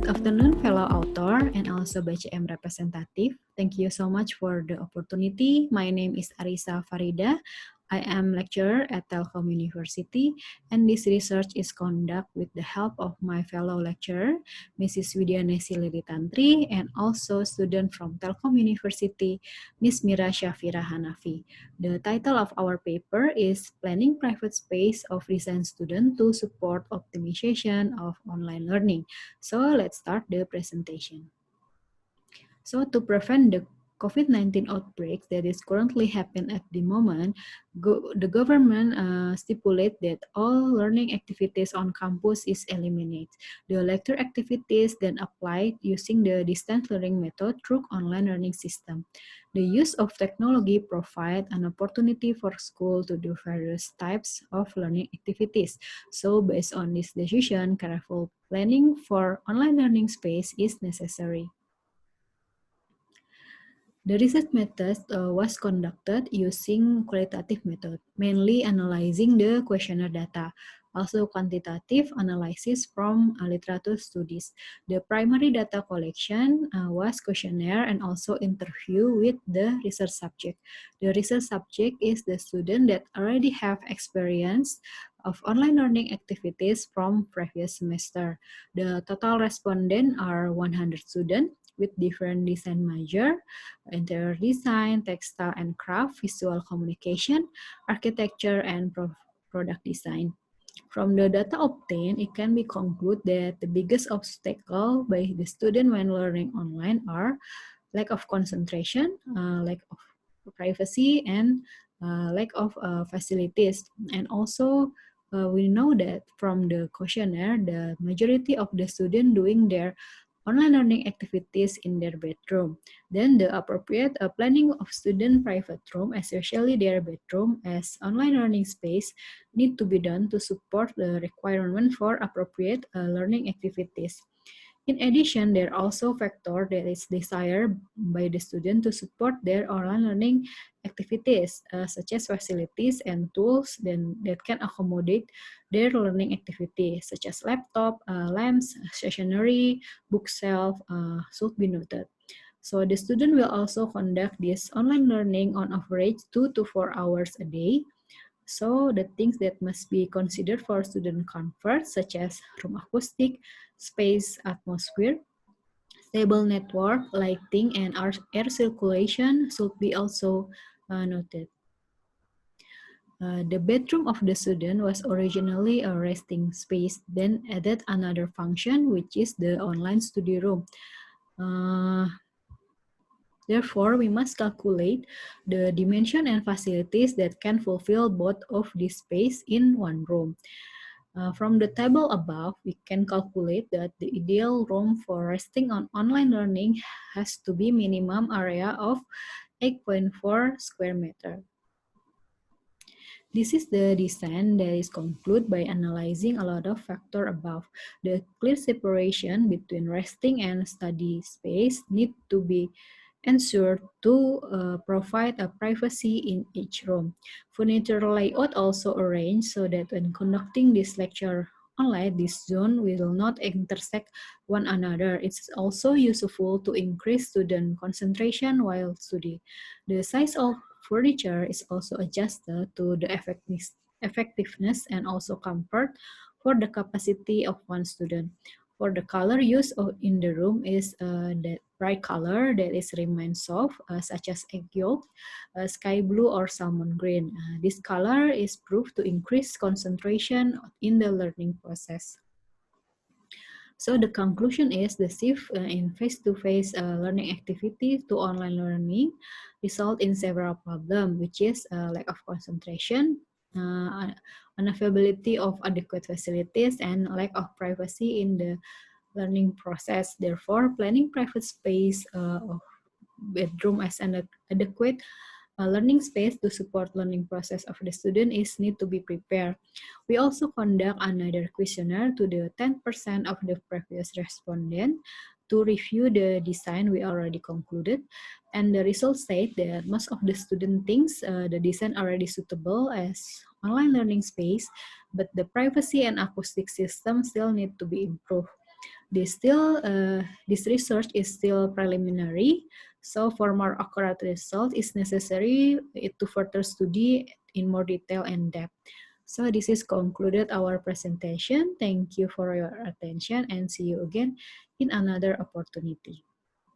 Good afternoon, fellow author and also BCM representative. Thank you so much for the opportunity. My name is Arisa Farida. I am lecturer at Telkom University, and this research is conducted with the help of my fellow lecturer, Mrs. Widyanesi Lilitantri, and also student from Telkom University, Ms. Mira Syafira Hanafi. The title of our paper is Planning Private Space of Design Student to Support Optimization of Online Learning. So let's start the presentation. So to prevent the COVID-19 outbreak that is currently happening at the moment, the government stipulate that all learning activities on campus is eliminated. The lecture activities then applied using the distance learning method through online learning system. The use of technology provide an opportunity for school to do various types of learning activities. So based on this decision, careful planning for online learning space is necessary. The research method was conducted using qualitative method, mainly analyzing the questionnaire data, also quantitative analysis from literature studies. The primary data collection was questionnaire and also interview with the research subject. The research subject is the student that already have experience of online learning activities from previous semester. The total respondent are 100 students with different design major, interior design, textile and craft, visual communication, architecture, and product design. From the data obtained, it can be concluded that the biggest obstacle by the student when learning online are lack of concentration, lack of privacy, and lack of facilities. And also, we know that from the questionnaire, the majority of the student doing their online learning activities in their bedroom. Then the appropriate planning of student private room, especially their bedroom as online learning space, need to be done to support the requirement for appropriate learning activities. In addition, there are also factors that is desired by the student to support their online learning activities, such as facilities and tools that can accommodate their learning activities, such as laptop, lamps, stationery, bookshelf, should be noted. So the student will also conduct this online learning on average 2 to 4 hours a day. So the things that must be considered for student comfort, such as room acoustic, space atmosphere, stable network, lighting, and air circulation should be also noted. The bedroom of the student was originally a resting space, then added another function, which is the online study room. Therefore, we must calculate the dimension and facilities that can fulfill both of these space in one room. From the table above, we can calculate that the ideal room for resting on online learning has to be minimum area of 8.4 square meter. This is the design that is concluded by analyzing a lot of factors above. The clear separation between resting and study space need to be ensured to provide a privacy in each room. Furniture layout also arranged so that when conducting this lecture online, this zone will not intersect one another. It's also useful to increase student concentration while studying. The size of furniture is also adjusted to the effectiveness and also comfort for the capacity of one student. For the color used in the room is that bright color that is remain soft, such as egg yolk, sky blue, or salmon green. This color is proved to increase concentration in the learning process. So the conclusion is the shift in face-to-face learning activity to online learning result in several problems, which is lack of concentration, unavailability of adequate facilities, and lack of privacy in the learning process. Therefore, planning private space of bedroom as an adequate learning space to support learning process of the student is need to be prepared. We also conduct another questionnaire to the 10% of the previous respondent to review the design we already concluded. And the results state that most of the student thinks the design already suitable as online learning space, but the privacy and acoustic system still need to be improved. This research is still preliminary, so for more accurate result is necessary to further study in more detail and depth. So this is concluded our presentation. Thank you for your attention and see you again in another opportunity.